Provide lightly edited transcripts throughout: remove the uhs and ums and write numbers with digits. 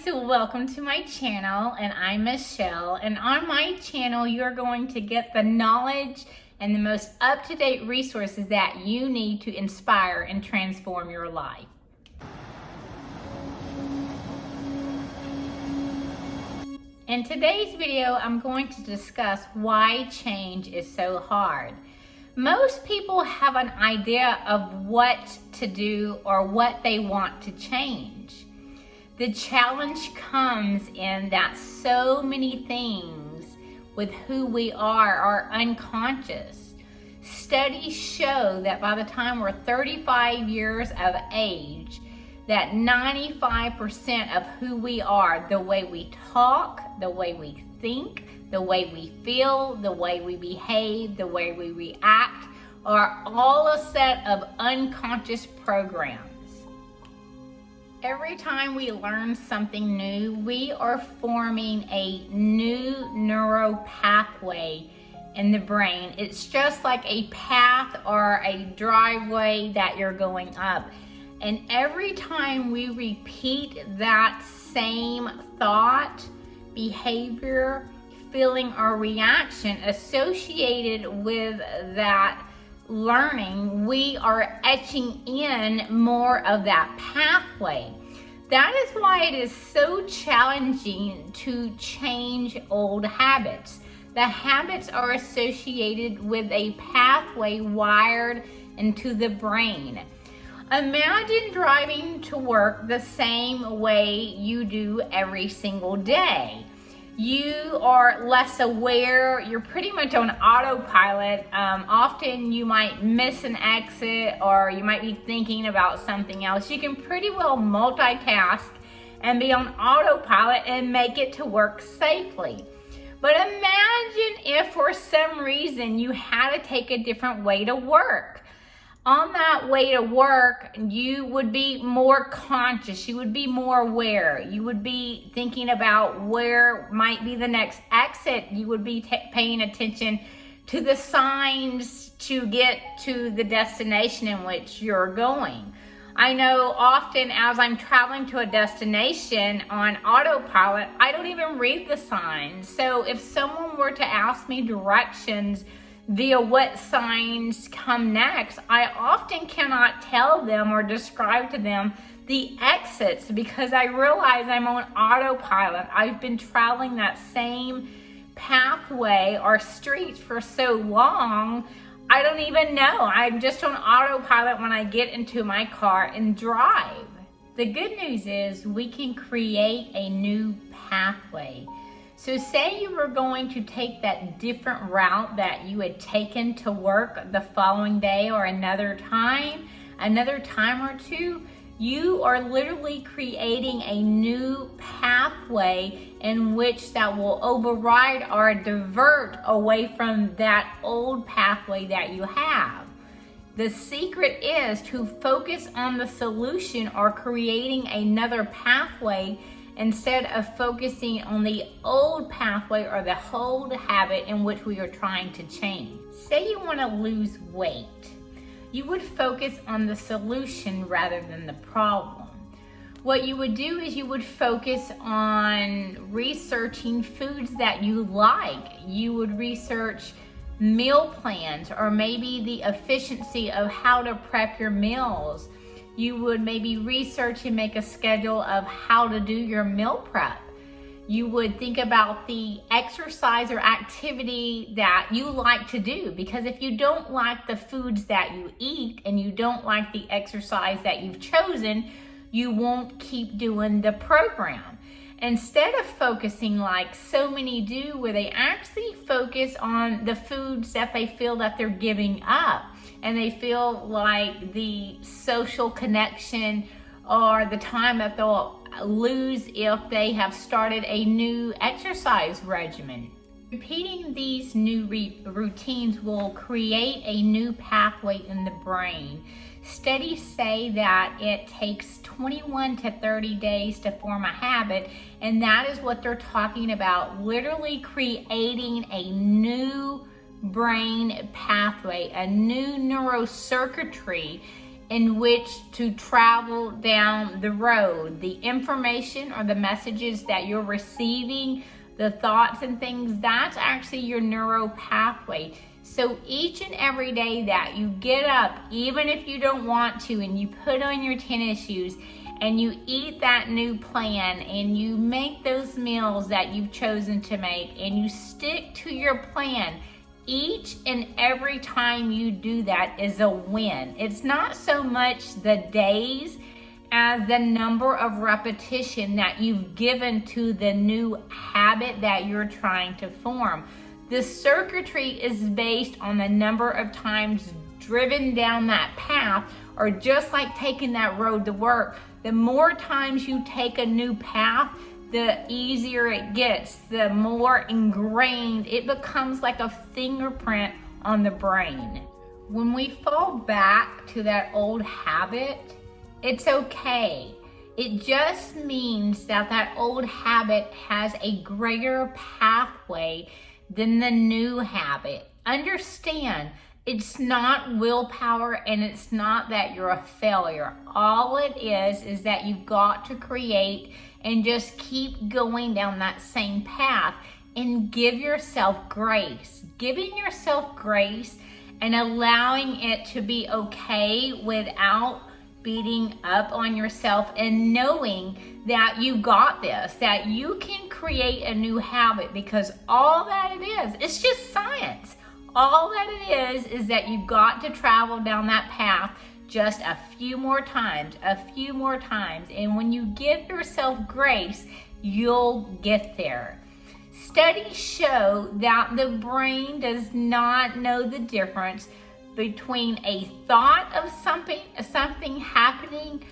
so welcome to my channel, and I'm Michelle, and on my channel you're going to get the knowledge and the most up-to-date resources that you need to inspire and transform your life. In today's video, I'm going to discuss why change is so hard. Most people have an idea of what to do or what they want to change. The challenge comes in that so many things with who we are unconscious. Studies show that by the time we're 35 years of age, that 95% of who we are, the way we talk, the way we think, the way we feel, the way we behave, the way we react, are all a set of unconscious programs. Every time we learn something new, we are forming a new neuro pathway in the brain. It's just like a path or a driveway that you're going up. And every time we repeat that same thought, behavior, feeling, or reaction associated with that learning, we are etching in more of that pathway. That is why it is so challenging to change old habits. The habits are associated with a pathway wired into the brain. Imagine driving to work the same way you do every single day. You are less aware, you're pretty much on autopilot. Often you might miss an exit or you might be thinking about something else. You can pretty well multitask and be on autopilot and make it to work safely. But imagine if for some reason you had to take a different way to work. On that way to work, you would be more conscious, you would be more aware, you would be thinking about where might be the next exit, you would be paying attention to the signs to get to the destination in which you're going. I know often as I'm traveling to a destination on autopilot, I don't even read the signs. So if someone were to ask me directions via what signs come next, I often cannot tell them or describe to them the exits because I realize I'm on autopilot. I've been traveling that same pathway or streets for so long, I don't even know. I'm just on autopilot when I get into my car and drive. The good news is we can create a new pathway. So say you were going to take that different route that you had taken to work the following day or another time or two, you are literally creating a new pathway in which that will override or divert away from that old pathway that you have. The secret is to focus on the solution or creating another pathway instead of focusing on the old pathway or the old habit in which we are trying to change. Say you want to lose weight. You would focus on the solution rather than the problem. What you would do is you would focus on researching foods that you like. You would research meal plans or maybe the efficiency of how to prep your meals. You would maybe research and make a schedule of how to do your meal prep. You would think about the exercise or activity that you like to do, because if you don't like the foods that you eat and you don't like the exercise that you've chosen, you won't keep doing the program. Instead of focusing like so many do, where they actually focus on the foods that they feel that they're giving up, and they feel like the social connection or the time that they'll lose if they have started a new exercise regimen. Repeating these new routines will create a new pathway in the brain. Studies say that it takes 21 to 30 days to form a habit, and that is what they're talking about, literally creating a new brain pathway, a new neurocircuitry in which to travel down the road. The information or the messages that you're receiving, the thoughts and things, that's actually your neuro pathway. So each and every day that you get up, even if you don't want to, and you put on your tennis shoes and you eat that new plan and you make those meals that you've chosen to make and you stick to your plan, each and every time you do that is a win. It's not so much the days as the number of repetition that you've given to the new habit that you're trying to form. The circuitry is based on the number of times driven down that path, or just like taking that road to work. The more times you take a new path, the easier it gets, the more ingrained it becomes, like a fingerprint on the brain. When we fall back to that old habit, it's okay. It just means that that old habit has a greater pathway than the new habit. Understand, it's not willpower and it's not that you're a failure. All it is that you've got to create and just keep going down that same path and give yourself grace. Giving yourself grace and allowing it to be okay without beating up on yourself, and knowing that you got this, that you can create a new habit, because all that it is, it's just science. All that it is that you've got to travel down that path just a few more times. And when you give yourself grace, you'll get there. Studies show that the brain does not know the difference between a thought of something happening,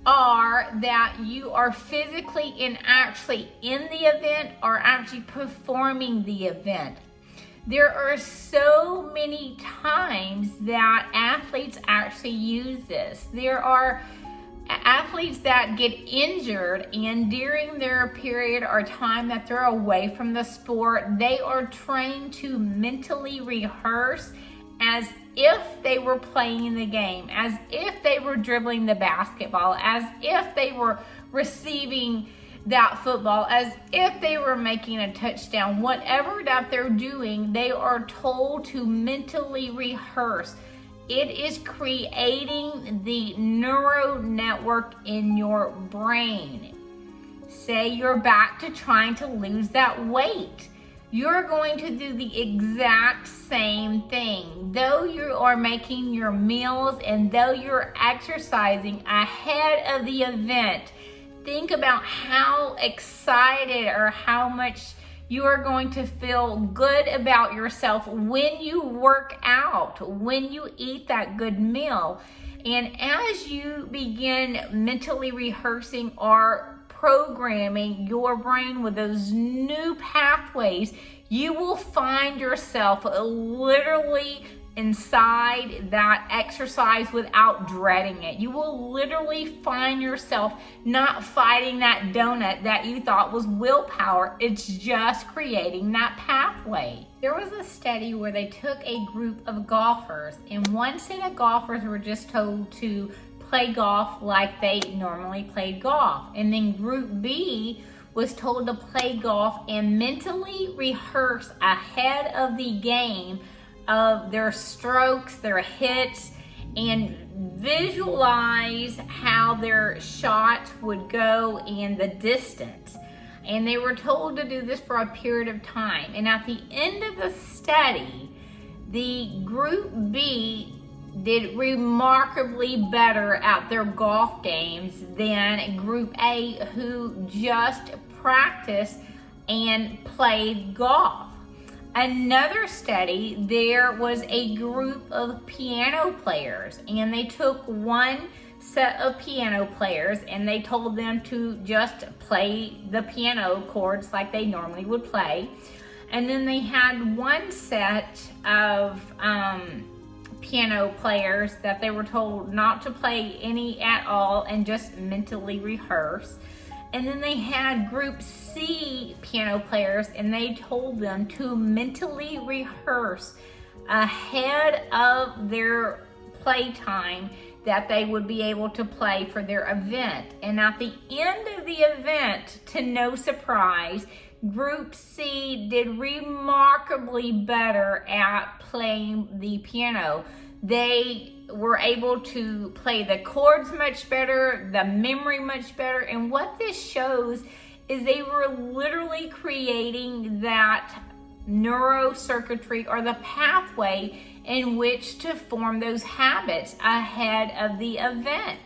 or that you are physically and actually in the event, or actually performing the event. There are so many times that athletes actually use this. There are athletes that get injured, and during their period or time that they're away from the sport, they are trained to mentally rehearse as if they were playing the game, as if they were dribbling the basketball, as if they were receiving that football, as if they were making a touchdown. Whatever that they're doing, they are told to mentally rehearse. It is creating the neuro network in your brain. Say you're back to trying to lose that weight. You're going to do the exact same thing. Though you are making your meals and though you're exercising ahead of the event, think about how excited or how much you are going to feel good about yourself when you work out, when you eat that good meal. And as you begin mentally rehearsing or programming your brain with those new pathways, you will find yourself literally inside that exercise without dreading it. You will literally find yourself not fighting that donut that you thought was willpower. It's just creating that pathway. There was a study where they took a group of golfers, and one set of golfers were just told to play golf like they normally played golf. And then group B was told to play golf and mentally rehearse ahead of the game of their strokes, their hits, and visualize how their shots would go and the distance. And they were told to do this for a period of time. And at the end of the study, the group B did remarkably better at their golf games than group A, who just practiced and played golf. Another study, there was a group of piano players, and they took one set of piano players and they told them to just play the piano chords like they normally would play. And then they had one set of piano players that they were told not to play any at all and just mentally rehearse. And then they had group C piano players, and they told them to mentally rehearse ahead of their playtime that they would be able to play for their event. And at the end of the event, to no surprise, Group C did remarkably better at playing the piano. They were able to play the chords much better, the memory much better, and what this shows is they were literally creating that neurocircuitry or the pathway in which to form those habits ahead of the event.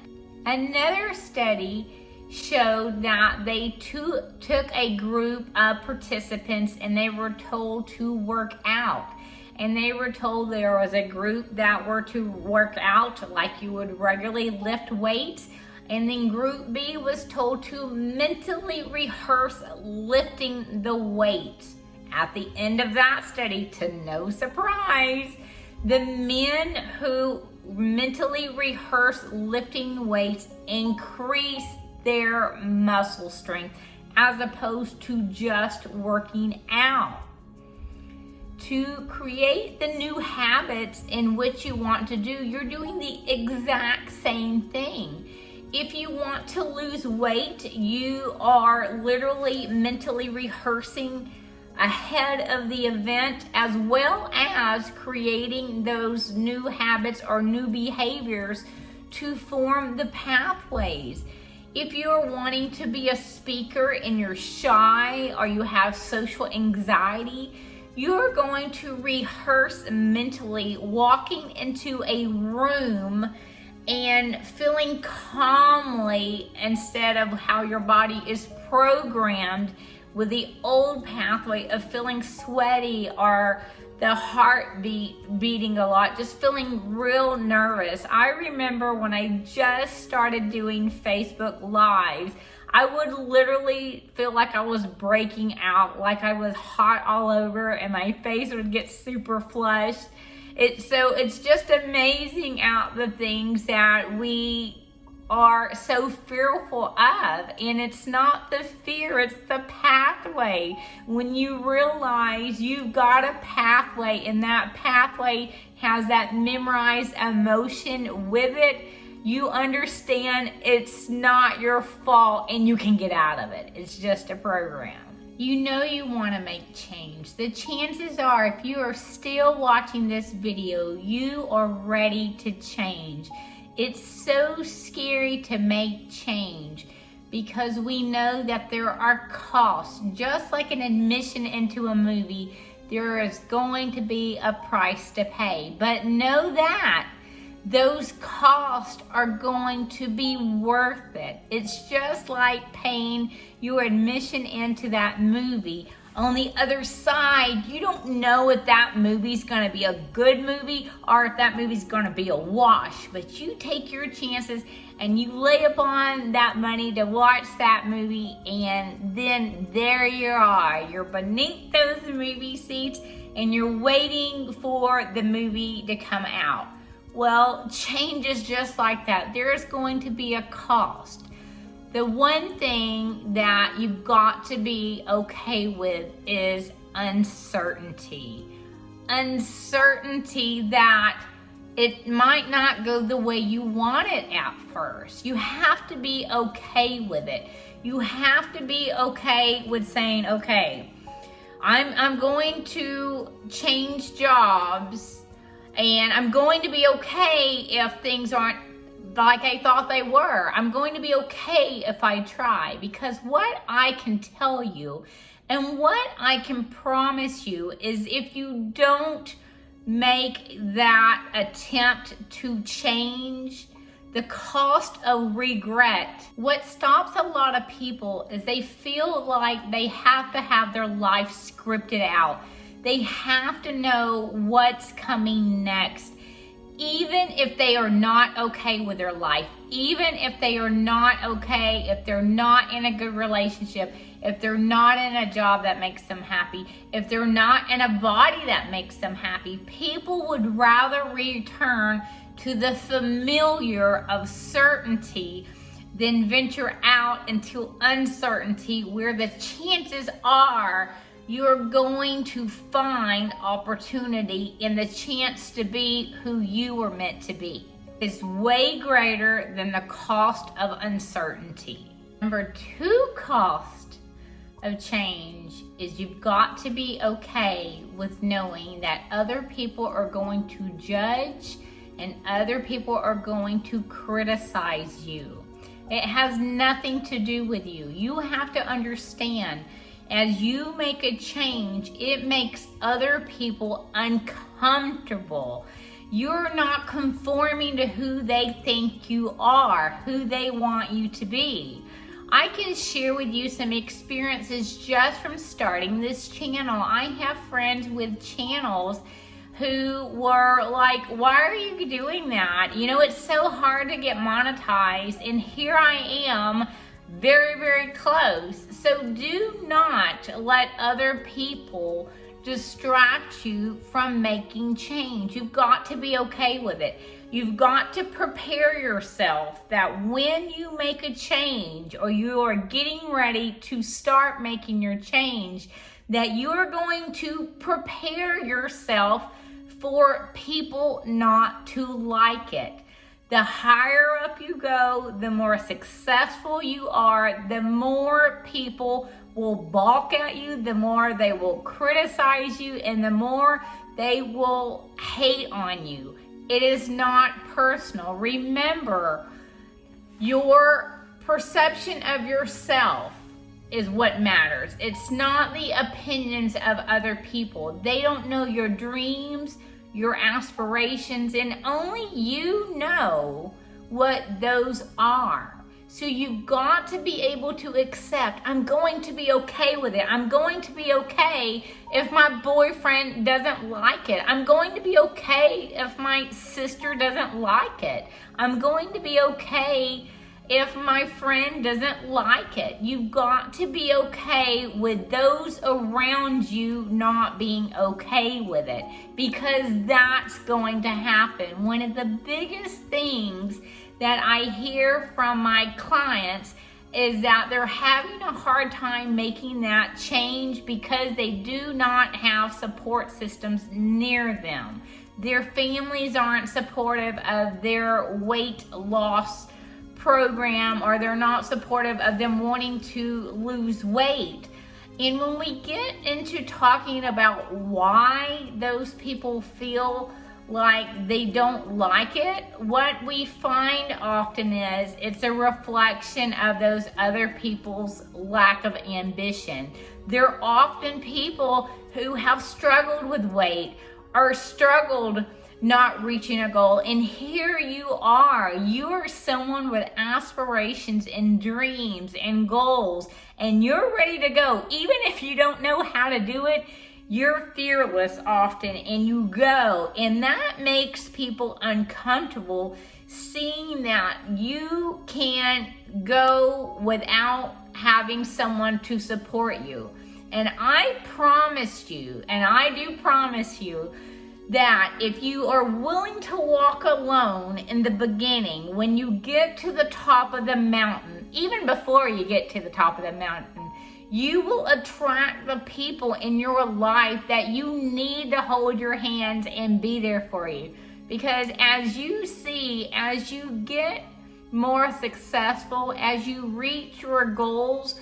Another study showed that they took a group of participants and they were told to work out. And they were told there was a group that were to work out like you would regularly lift weights. And then group B was told to mentally rehearse lifting the weight. At the end of that study, to no surprise, the men who mentally rehearsed lifting weights increased their muscle strength as opposed to just working out. To create the new habits in which you want to do, you're doing the exact same thing. If you want to lose weight, you are literally mentally rehearsing ahead of the event, as well as creating those new habits or new behaviors to form the pathways. If you're wanting to be a speaker and you're shy or you have social anxiety, you're going to rehearse mentally walking into a room and feeling calmly instead of how your body is programmed with the old pathway of feeling sweaty or the heartbeat beating a lot, just feeling real nervous. I remember when I just started doing Facebook Lives, I would literally feel like I was breaking out, like I was hot all over and my face would get super flushed. It's just amazing out the things that we are so fearful of. And it's not the fear, it's the pathway. When you realize you've got a pathway and that pathway has that memorized emotion with it, you understand it's not your fault and you can get out of it. It's just a program. You know you want to make change. The chances are, if you are still watching this video, you are ready to change. It's so scary to make change because we know that there are costs. Just like an admission into a movie, there is going to be a price to pay. But know that those costs are going to be worth it. It's just like paying your admission into that movie. On the other side, you don't know if that movie's going to be a good movie or if that movie's going to be a wash. But you take your chances and you lay upon that money to watch that movie, and then there you are. You're beneath those movie seats and you're waiting for the movie to come out. Well, change is just like that. There is going to be a cost. The one thing that you've got to be okay with is uncertainty. Uncertainty that it might not go the way you want it at first. You have to be okay with it. You have to be okay with saying, okay, I'm going to change jobs, and I'm going to be okay if things aren't like I thought they were. I'm going to be okay if I try, because what I can tell you and what I can promise you is if you don't make that attempt to change, the cost of regret. What stops a lot of people is they feel like they have to have their life scripted out. They have to know what's coming next. Even if they are not okay with their life, even if they are not okay, if they're not in a good relationship, if they're not in a job that makes them happy, if they're not in a body that makes them happy, people would rather return to the familiar of certainty than venture out into uncertainty, where the chances are you're going to find opportunity and the chance to be who you were meant to be. is way greater than the cost of uncertainty. Number 2 cost of change is you've got to be okay with knowing that other people are going to judge and other people are going to criticize you. It has nothing to do with you. You have to understand, as you make a change, it makes other people uncomfortable. You're not conforming to who they think you are, who they want you to be. I can share with you some experiences just from starting this channel. I have friends with channels who were like, why are you doing that? You know, it's so hard to get monetized, and here I am, very, very close. So do not let other people distract you from making change. You've got to be okay with it. You've got to prepare yourself that when you make a change or you are getting ready to start making your change, that you're going to prepare yourself for people not to like it. The higher up you go, the more successful you are, the more people will balk at you, the more they will criticize you, and the more they will hate on you. It is not personal. Remember, your perception of yourself is what matters. It's not the opinions of other people. They don't know your dreams, your aspirations, and only you know what those are. So you've got to be able to accept, I'm going to be okay with it. I'm going to be okay if my boyfriend doesn't like it. I'm going to be okay if my sister doesn't like it. I'm going to be okay if my friend doesn't like it. You've got to be okay with those around you not being okay with it, because that's going to happen. One of the biggest things that I hear from my clients is that they're having a hard time making that change because they do not have support systems near them. Their families aren't supportive of their weight loss program, or they're not supportive of them wanting to lose weight. And when we get into talking about why those people feel like they don't like it, what we find often is it's a reflection of those other people's lack of ambition. They're often people who have struggled with weight or struggled not reaching a goal, and here you are. You're someone with aspirations and dreams and goals, and you're ready to go. Even if you don't know how to do it, you're fearless often, and you go, and that makes people uncomfortable, seeing that you can go without having someone to support you. And I promised you, and I do promise you, that if you are willing to walk alone in the beginning, when you get to the top of the mountain, even before you get to the top of the mountain, you will attract the people in your life that you need to hold your hands and be there for you. Because as you see, as you get more successful, as you reach your goals,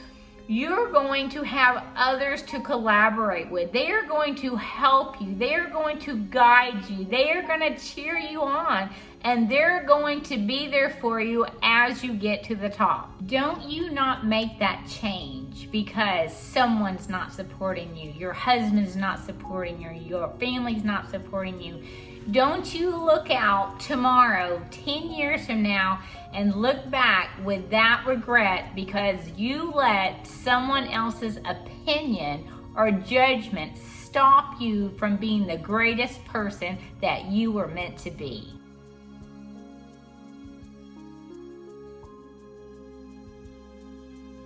you're going to have others to collaborate with. They are going to help you. They are going to guide you. They are going to cheer you on. And they're going to be there for you as you get to the top. Don't you not make that change because someone's not supporting you. Your husband's not supporting you. Your family's not supporting you. Don't you look out tomorrow, 10 years from now, and look back with that regret because you let someone else's opinion or judgment stop you from being the greatest person that you were meant to be.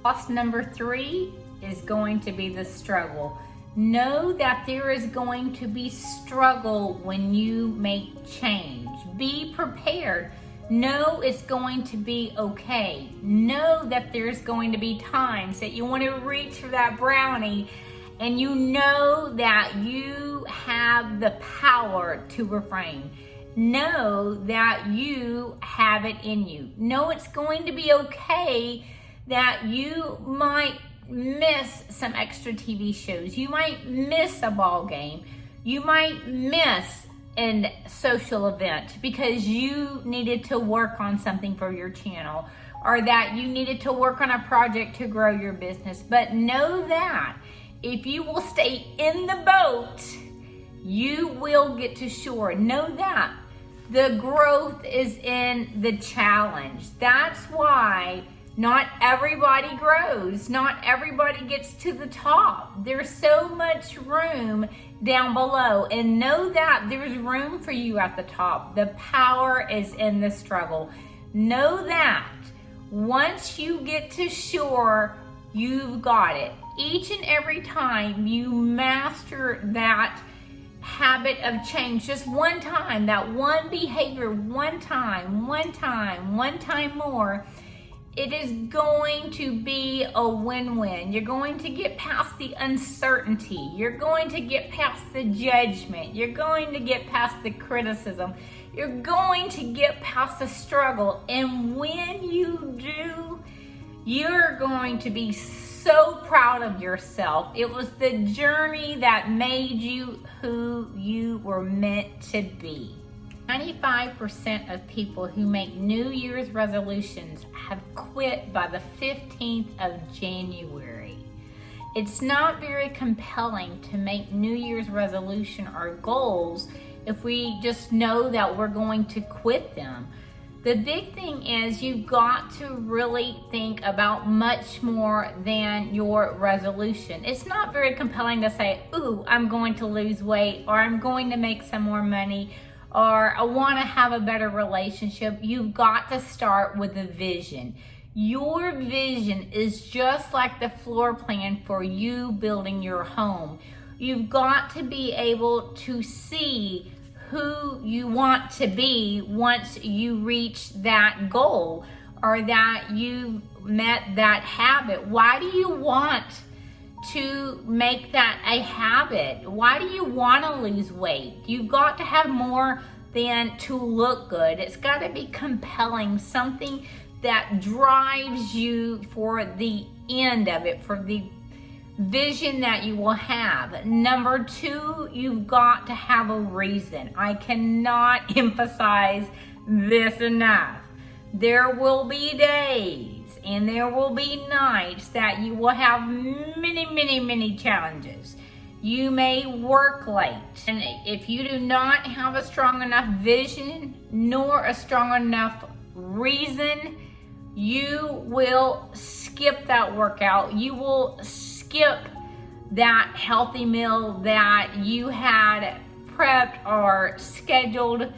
Cost number 3 is going to be the struggle. Know that there is going to be struggle when you make change. Be prepared. Know it's going to be okay. Know that there's going to be times that you want to reach for that brownie and you know that you have the power to refrain. know that you have it in you. Know it's going to be okay that you might miss some extra TV shows. You might miss a ball game. You might miss a social event because you needed to work on something for your channel, or that you needed to work on a project to grow your business. But know that if you will stay in the boat, you will get to shore. Know that the growth is in the challenge. That's why not everybody grows. Not everybody gets to the top. There's so much room down below. And know that there's room for you at the top. The power is in the struggle. Know that once you get to shore, you've got it. Each and every time you master that habit of change, just one time, that one behavior, one time more, it is going to be a win-win. You're going to get past the uncertainty. You're going to get past the judgment. You're going to get past the criticism. You're going to get past the struggle. And when you do, you're going to be so proud of yourself. It was the journey that made you who you were meant to be. 95% of people who make New Year's resolutions have quit by the 15th of January. It's not very compelling to make New Year's resolution or goals if we just know that we're going to quit them. The big thing is you've got to really think about much more than your resolution. It's not very compelling to say, ooh, I'm going to lose weight, or I'm going to make some more money, or I want to have a better relationship. You've got to start with a vision. Your vision is just like the floor plan for you building your home. You've got to be able to see who you want to be once you reach that goal, or that you've met that habit. Why do you want to make that a habit? Why do you want to lose weight? You've got to have more than to look good. It's got to be compelling, something that drives you for the end of it, for the vision that you will have. Number two, you've got to have a reason. I cannot emphasize this enough. There will be days and there will be nights that you will have many challenges. You may work late, and if you do not have a strong enough vision nor a strong enough reason, you will skip that workout. You will skip that healthy meal that you had prepped or scheduled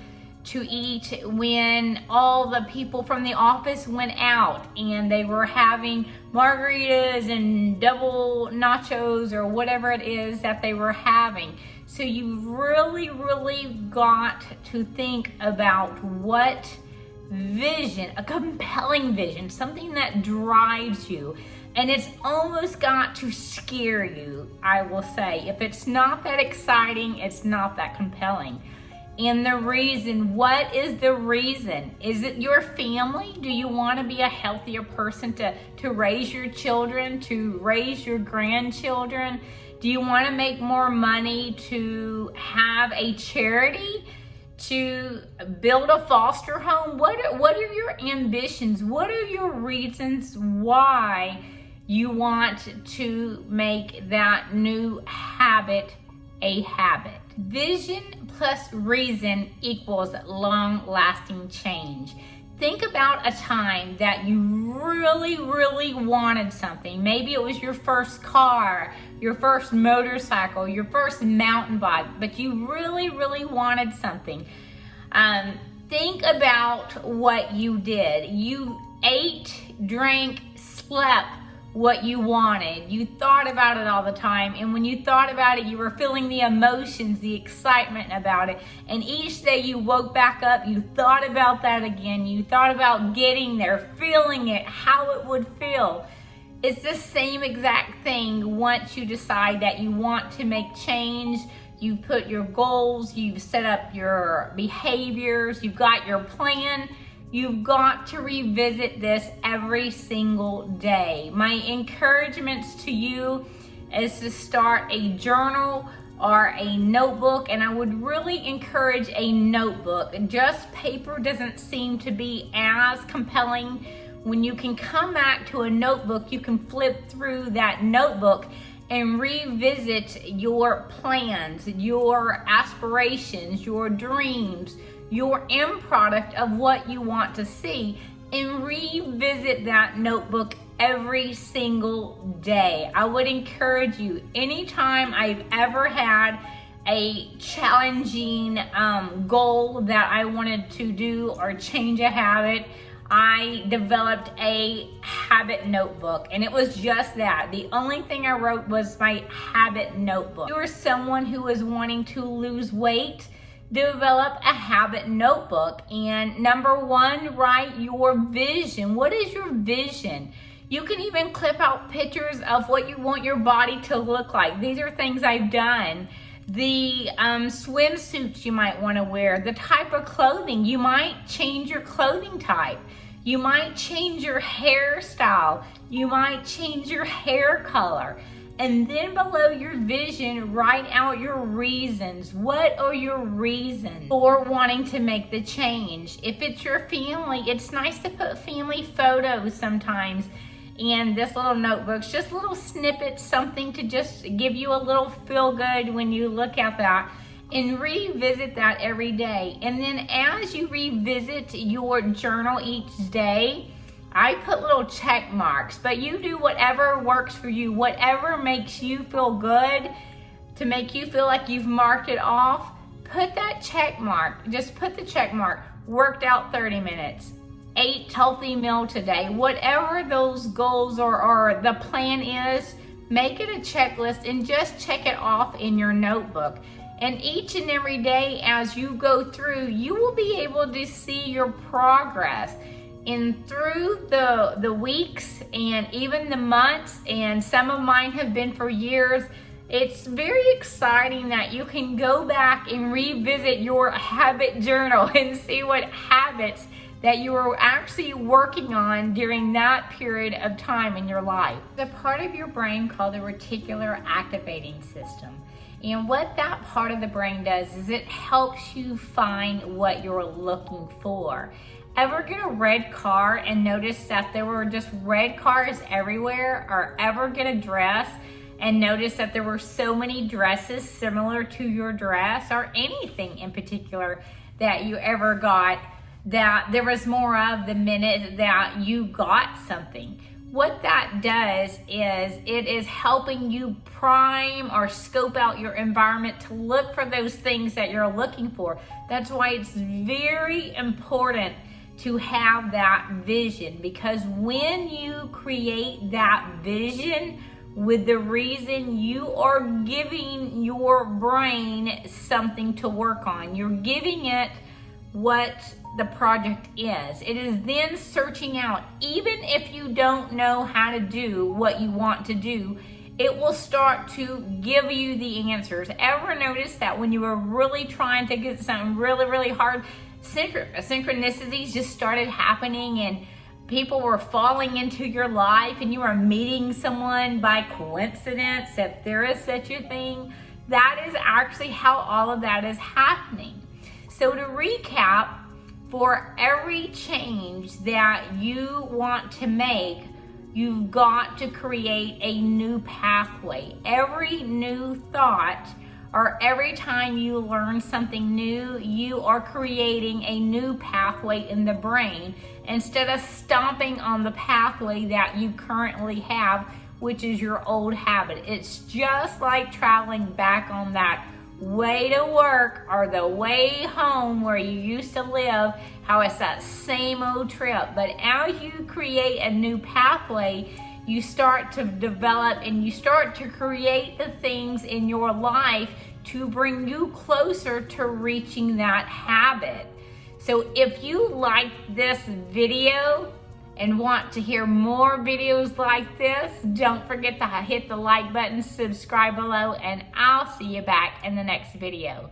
to eat when all the people from the office went out and they were having margaritas and double nachos or whatever it is that they were having. So you've really got to think about what vision, a compelling vision, something that drives you. And it's almost got to scare you, I will say. If it's not that exciting, it's not that compelling. And the reason, what is the reason? Is it your family? Do you want to be a healthier person to raise your children, to raise your grandchildren? Do you want to make more money to have a charity, to build a foster home? What are your ambitions? What are your reasons why you want to make that new habit a habit? Vision plus reason equals long-lasting change. Think about a time that you really wanted something. Maybe it was your first car, your first motorcycle, your first mountain bike, but you really wanted something. Think about what you did. You ate, drank, slept what you wanted. You thought about it all the time, and when you thought about it, you were feeling the emotions, the excitement about it, and each day you woke back up, you thought about that again. You thought about getting there, feeling it, how it would feel. It's the same exact thing once you decide that you want to make change you've put your goals, you've set up your behaviors, you've got your plan. You've got to revisit this every single day. My encouragements to you is to start a journal or a notebook, and I would really encourage a notebook. Just paper doesn't seem to be as compelling. When you can come back to a notebook, you can flip through that notebook and revisit your plans, your aspirations, your dreams, your end product of what you want to see, and revisit that notebook every single day. I would encourage you, anytime I've ever had a challenging goal that I wanted to do or change a habit, I developed a habit notebook, and it was just that. The only thing I wrote was my habit notebook. If you're someone who is wanting to lose weight, develop a habit notebook. And number one, write your vision. What is your vision? You can even clip out pictures of what you want your body to look like. These are things I've done. The swimsuits you might want to wear, the type of clothing. You might change your clothing type. You might change your hairstyle. You might change your hair color. And then below your vision, write out your reasons. What are your reasons for wanting to make the change? If it's your family, it's nice to put family photos sometimes in this little notebooks, just little snippets, something to just give you a little feel good when you look at that, and revisit that every day. And then as you revisit your journal each day, I put little check marks, but you do whatever works for you, whatever makes you feel good, to make you feel like you've marked it off. Put that check mark, just put the check mark, worked out 30 minutes, ate healthy meal today, whatever those goals or the plan is, make it a checklist and just check it off in your notebook. And each and every day as you go through, you will be able to see your progress. And through the weeks and even the months, and some of mine have been for years, it's very exciting that you can go back and revisit your habit journal and see what habits that you were actually working on during that period of time in your life. The part of your brain called the reticular activating system. And what that part of the brain does is it helps you find what you're looking for. Ever get a red car and notice that there were just red cars everywhere? Or ever get a dress and notice that there were so many dresses similar to your dress, or anything in particular that you ever got that there was more of the minute that you got something? What that does is it is helping you prime or scope out your environment to look for those things that you're looking for. That's why it's very important to have that vision, because when you create that vision with the reason, you are giving your brain something to work on. You're giving it what the project is. It is then searching out, even if you don't know how to do what you want to do, it will start to give you the answers. Ever notice that when you were really trying to get something really hard, synchronicities just started happening and people were falling into your life and you were meeting someone by coincidence, if there is such a thing? That is actually how all of that is happening. So to recap, for every change that you want to make, you've got to create a new pathway. Every new thought, or every time you learn something new, you are creating a new pathway in the brain instead of stomping on the pathway that you currently have, which is your old habit. It's just like traveling back on that way to work or the way home where you used to live, how it's that same old trip. But as you create a new pathway, you start to develop and you start to create the things in your life to bring you closer to reaching that habit. So if you like this video, and want to hear more videos like this, don't forget to hit the like button, subscribe below, and I'll see you back in the next video.